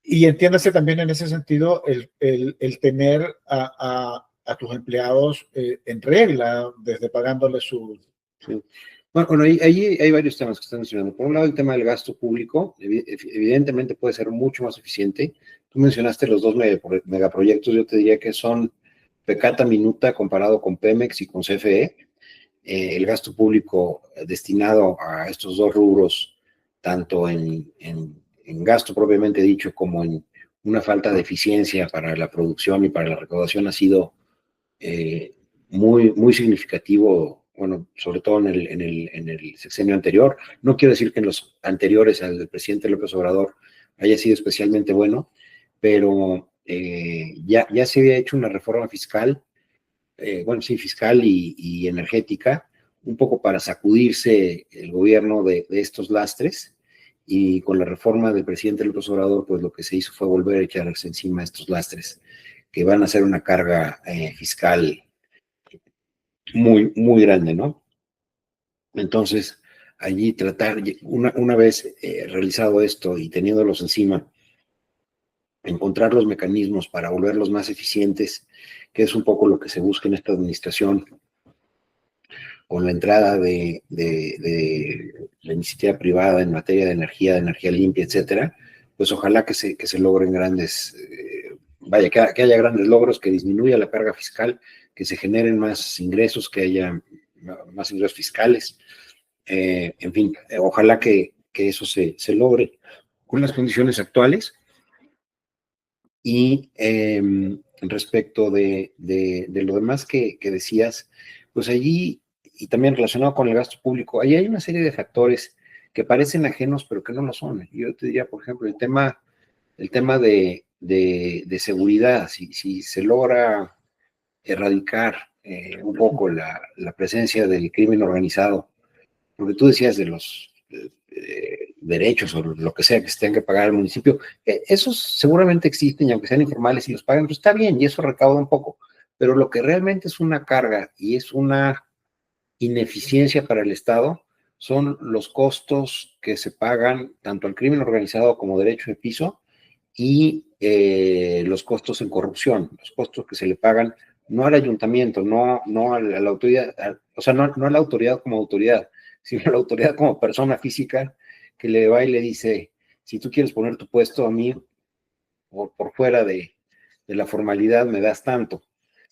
Y entiéndase también en ese sentido el tener a tus empleados en regla, desde pagándoles su... Sí. Bueno, ahí hay varios temas que están mencionando. Por un lado, el tema del gasto público, evidentemente puede ser mucho más eficiente. Tú mencionaste los dos megaproyectos, yo te diría que son peccata minuta comparado con Pemex y con CFE. El gasto público destinado a estos dos rubros, tanto en gasto propiamente dicho como en una falta de eficiencia para la producción y para la recaudación, ha sido muy, muy significativo, bueno, sobre todo en el sexenio anterior. No quiero decir que en los anteriores al del presidente López Obrador haya sido especialmente bueno, pero ya se había hecho una reforma fiscal, bueno, sí, fiscal y energética, un poco para sacudirse el gobierno de estos lastres, y con la reforma del presidente López Obrador, pues lo que se hizo fue volver a echarse encima estos lastres, que van a ser una carga fiscal muy, muy grande, ¿no? Entonces, allí tratar, una vez realizado esto y teniéndolos encima, encontrar los mecanismos para volverlos más eficientes, que es un poco lo que se busca en esta administración, con la entrada de la iniciativa privada en materia de energía limpia, etcétera, pues ojalá que se logren grandes, que haya grandes logros, que disminuya la carga fiscal, que se generen más ingresos, que haya más ingresos fiscales, en fin, ojalá que eso se logre con las condiciones actuales. Y respecto de lo demás que decías, pues allí, y también relacionado con el gasto público, allí hay una serie de factores que parecen ajenos, pero que no lo son. Yo te diría, por ejemplo, el tema de seguridad, si se logra erradicar un poco la presencia del crimen organizado, porque tú decías de los derechos o lo que sea que se tengan que pagar al municipio, esos seguramente existen y aunque sean informales y los pagan, pues está bien y eso recauda un poco, pero lo que realmente es una carga y es una ineficiencia para el Estado son los costos que se pagan tanto al crimen organizado como derecho de piso y los costos en corrupción, los costos que se le pagan no al ayuntamiento, no a la autoridad, o sea, no a la autoridad como autoridad, sino a la autoridad como persona física que le va y le dice, si tú quieres poner tu puesto a mí por fuera de la formalidad, me das tanto.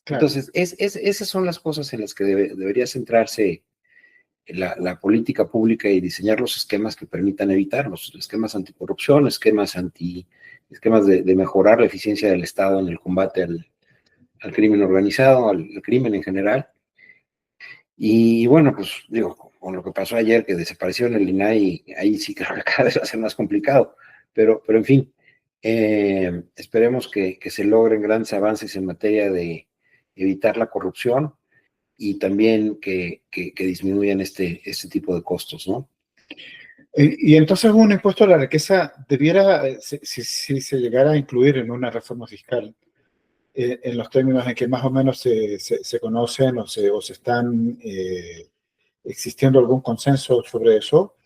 Claro. Entonces, esas son las cosas en las que debería centrarse la política pública y diseñar los esquemas que permitan evitarlos, esquemas anticorrupción, esquemas de mejorar la eficiencia del Estado en el combate al crimen organizado, al crimen en general. Y bueno, pues digo, con lo que pasó ayer, que desapareció en el INAI, ahí sí creo que cada vez va a ser más complicado, pero en fin, esperemos que se logren grandes avances en materia de evitar la corrupción y también que disminuyan este tipo de costos, ¿no? Y entonces un impuesto a la riqueza debiera, si se llegara a incluir en una reforma fiscal, en los términos en que más o menos se conocen o se están existiendo algún consenso sobre eso,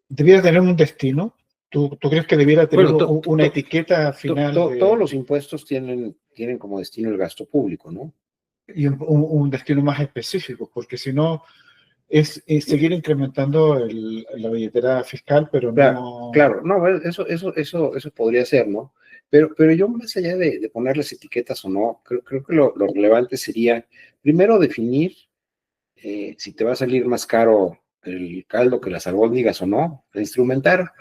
¿debiera tener un destino? ¿Tú crees que debiera tener una etiqueta final? Todos los impuestos tienen como destino el gasto público, ¿no? Y un destino más específico, porque si no es seguir incrementando la billetera fiscal, pero no... Claro, no, eso podría ser, ¿no? Pero yo más allá de ponerles etiquetas o no, creo que lo relevante sería primero definir si te va a salir más caro el caldo que las albóndigas o no. Instrumentar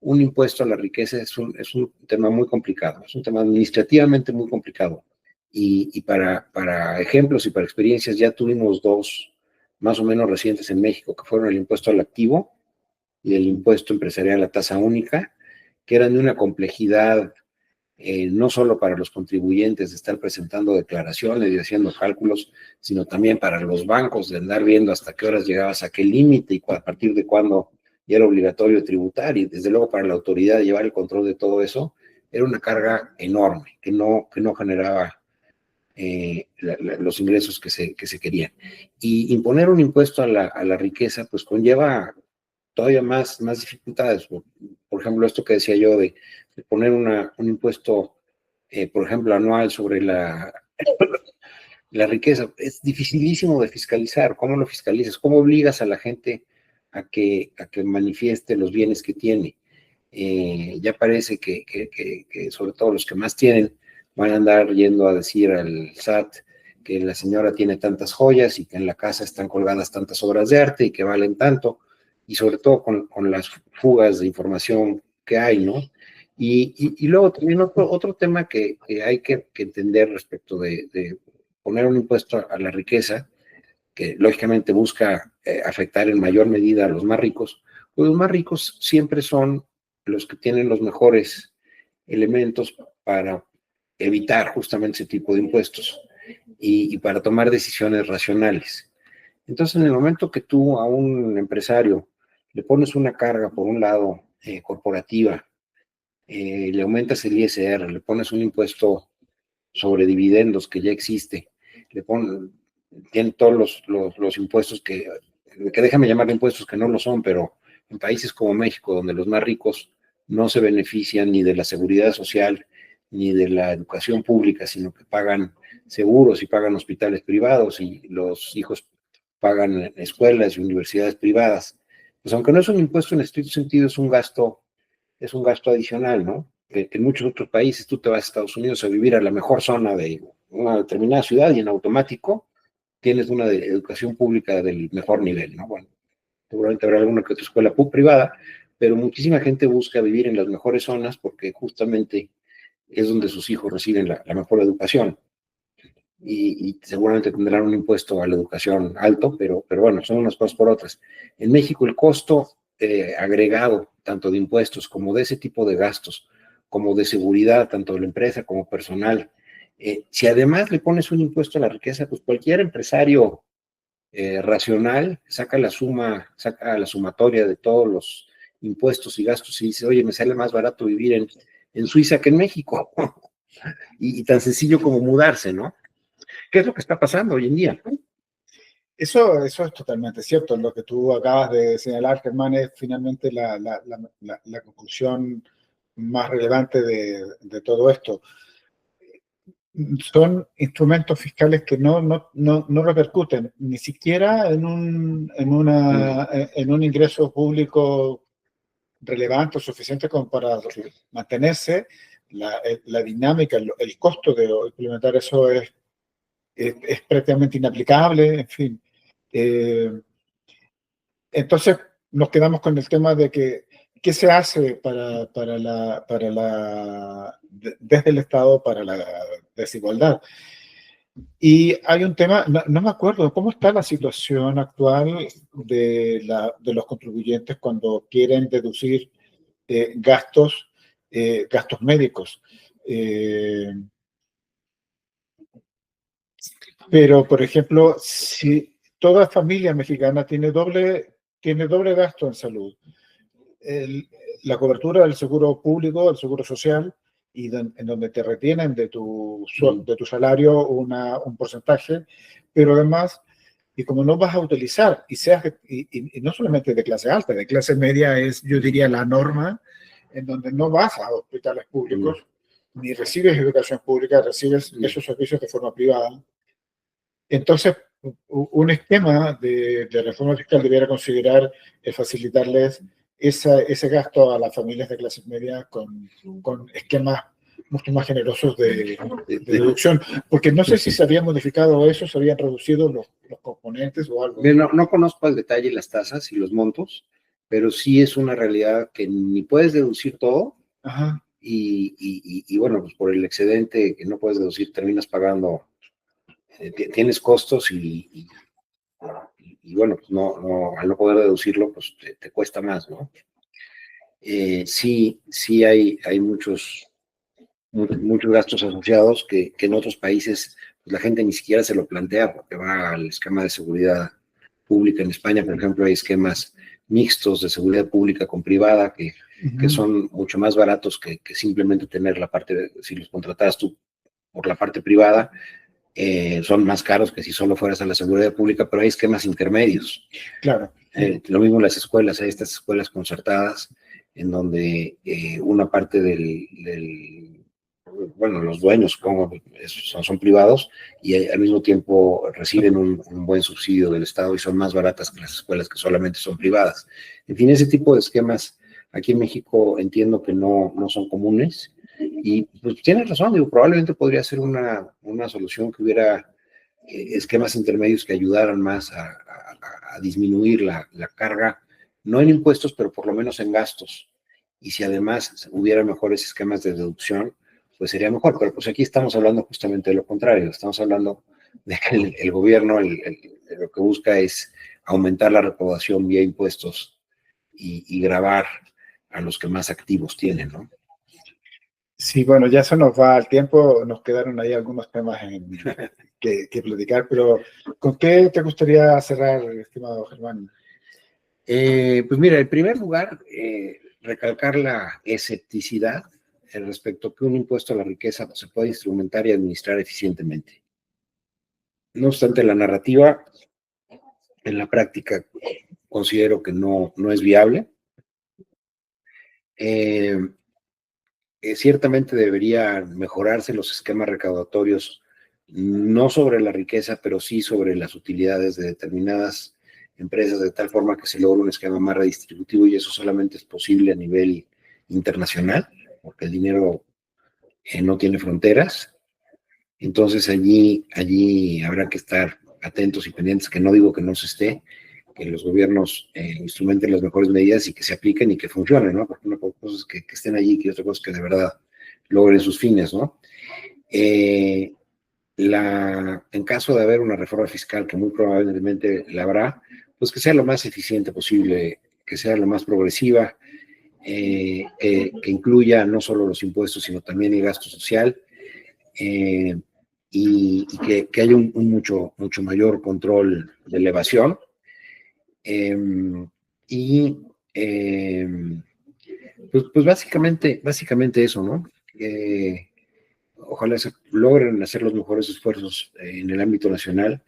un impuesto a la riqueza es un tema muy complicado, es un tema administrativamente muy complicado. Y para ejemplos y para experiencias ya tuvimos dos más o menos recientes en México, que fueron el impuesto al activo y el impuesto empresarial a tasa única, que eran de una complejidad no solo para los contribuyentes de estar presentando declaraciones y haciendo cálculos, sino también para los bancos de andar viendo hasta qué horas llegabas a qué límite y a partir de cuándo ya era obligatorio tributar, y desde luego para la autoridad llevar el control de todo eso era una carga enorme que no generaba los ingresos que se querían. Y imponer un impuesto a la riqueza pues conlleva todavía más dificultades. Por ejemplo, esto que decía yo de poner un impuesto, por ejemplo, anual sobre la riqueza, es dificilísimo de fiscalizar. ¿Cómo lo fiscalizas? ¿Cómo obligas a la gente a que manifieste los bienes que tiene? Ya parece que sobre todo los que más tienen van a andar yendo a decir al SAT que la señora tiene tantas joyas y que en la casa están colgadas tantas obras de arte y que valen tanto, y sobre todo con las fugas de información que hay, ¿no? Y luego también otro tema que hay que entender respecto de poner un impuesto a la riqueza, que lógicamente busca afectar en mayor medida a los más ricos, pues los más ricos siempre son los que tienen los mejores elementos para evitar justamente ese tipo de impuestos y para tomar decisiones racionales. Entonces, en el momento que tú a un empresario le pones una carga, por un lado, corporativa, le aumentas el ISR, le pones un impuesto sobre dividendos que ya existe, le ponen, tienen todos los impuestos que déjame llamar impuestos que no lo son, pero en países como México, donde los más ricos no se benefician ni de la seguridad social ni de la educación pública, sino que pagan seguros y pagan hospitales privados y los hijos pagan escuelas y universidades privadas. Pues aunque no es un impuesto en estricto sentido, es un gasto adicional, ¿no? Que en muchos otros países tú te vas a Estados Unidos a vivir a la mejor zona de una determinada ciudad y en automático tienes una educación pública del mejor nivel, ¿no? Bueno, seguramente habrá alguna que otra escuela privada, pero muchísima gente busca vivir en las mejores zonas porque justamente es donde sus hijos reciben la mejor educación. Y seguramente tendrán un impuesto a la educación alto, pero bueno, son unas cosas por otras. En México el costo agregado, tanto de impuestos como de ese tipo de gastos, como de seguridad, tanto de la empresa como personal, si además le pones un impuesto a la riqueza, pues cualquier empresario racional saca la sumatoria de todos los impuestos y gastos y dice, oye, me sale más barato vivir en Suiza que en México. y tan sencillo como mudarse, ¿no? ¿Qué es lo que está pasando hoy en día? Eso es totalmente cierto. Lo que tú acabas de señalar, Germán, es finalmente la conclusión más relevante de todo esto. Son instrumentos fiscales que no repercuten ni siquiera en un ingreso público relevante o suficiente como para mantenerse. La dinámica, el costo de implementar eso es prácticamente inaplicable, en fin. Entonces nos quedamos con el tema de que qué se hace desde el Estado para la desigualdad. Y hay un tema, no me acuerdo, ¿cómo está la situación actual de los contribuyentes cuando quieren deducir gastos médicos? Pero, por ejemplo, si toda familia mexicana tiene doble gasto en salud, la cobertura del seguro público, del seguro social, en donde te retienen de tu salario un porcentaje, pero además, y como no vas a utilizar, y no solamente de clase alta, de clase media es, yo diría, la norma, en donde no vas a hospitales públicos, ni recibes educación pública, recibes esos servicios de forma privada. Entonces, un esquema de reforma fiscal debiera considerar facilitarles ese gasto a las familias de clase media con esquemas mucho más generosos de deducción, porque no sé si se había modificado eso, se habían reducido los componentes o algo. No conozco al detalle las tasas y los montos, pero sí es una realidad que ni puedes deducir todo. Ajá. Y bueno, pues por el excedente que no puedes deducir terminas pagando, tienes costos y bueno, pues al no poder deducirlo, pues te cuesta más, ¿no? Sí hay muchos gastos asociados que en otros países pues la gente ni siquiera se lo plantea porque va al esquema de seguridad pública. En España, por ejemplo, hay esquemas mixtos de seguridad pública con privada que son mucho más baratos que simplemente tener la parte, si los contratas tú por la parte privada, son más caros que si solo fueras a la seguridad pública, pero hay esquemas intermedios. Claro. Lo mismo en las escuelas, hay estas escuelas concertadas en donde una parte bueno, los dueños, supongo, son privados y al mismo tiempo reciben un buen subsidio del Estado y son más baratas que las escuelas que solamente son privadas. En fin, ese tipo de esquemas aquí en México entiendo que no son comunes y pues tienes razón, digo, probablemente podría ser una solución que hubiera esquemas intermedios que ayudaran más a disminuir la carga, no en impuestos, pero por lo menos en gastos. Y si además hubiera mejores esquemas de deducción, pues sería mejor. Pero pues aquí estamos hablando justamente de lo contrario. Estamos hablando de que el gobierno lo que busca es aumentar la recaudación vía impuestos y gravar a los que más activos tienen, ¿no? Sí, bueno, ya se nos va el tiempo, nos quedaron ahí algunos temas que platicar, pero ¿con qué te gustaría cerrar, estimado Germán? Pues mira, en primer lugar, recalcar la escepticidad respecto a que un impuesto a la riqueza se puede instrumentar y administrar eficientemente. No obstante, la narrativa en la práctica considero que no es viable. Ciertamente deberían mejorarse los esquemas recaudatorios, no sobre la riqueza, pero sí sobre las utilidades de determinadas empresas, de tal forma que se logre un esquema más redistributivo, y eso solamente es posible a nivel internacional, porque el dinero no tiene fronteras. Entonces allí habrá que estar atentos y pendientes, que no digo que no se esté, que los gobiernos instrumenten las mejores medidas y que se apliquen y que funcionen, ¿no? Porque una cosa es que estén allí y otra cosa es que de verdad logren sus fines, ¿no? En caso de haber una reforma fiscal, que muy probablemente la habrá, pues que sea lo más eficiente posible, que sea lo más progresiva, que incluya no solo los impuestos, sino también el gasto social, y que haya un mucho mayor control de la evasión. Pues básicamente eso, ¿no? Ojalá se logren hacer los mejores esfuerzos en el ámbito nacional,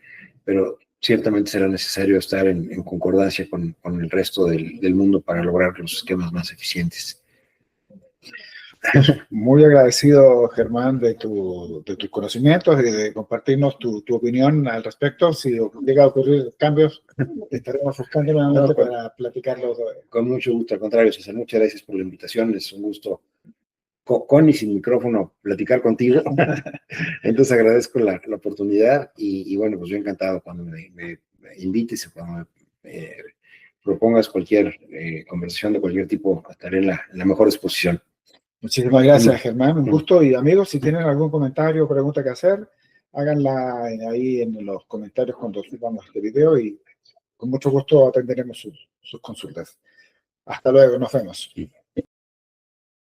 pero ciertamente será necesario estar en concordancia con el resto del mundo para lograr los esquemas más eficientes. Muy agradecido, Germán, de tus conocimientos y de compartirnos tu opinión al respecto. Si llega a ocurrir cambios, estaremos buscando nuevamente para platicarlos. Con mucho gusto, al contrario, César, muchas gracias por la invitación. Es un gusto, con y sin micrófono, platicar contigo. Entonces agradezco la oportunidad y bueno, pues yo encantado cuando me invites o cuando me propongas cualquier conversación de cualquier tipo, estaré en la mejor exposición. Muchísimas gracias, Germán. Un gusto. Y amigos, si tienen algún comentario o pregunta que hacer, háganla ahí en los comentarios cuando subamos este video y con mucho gusto atenderemos sus consultas. Hasta luego, nos vemos.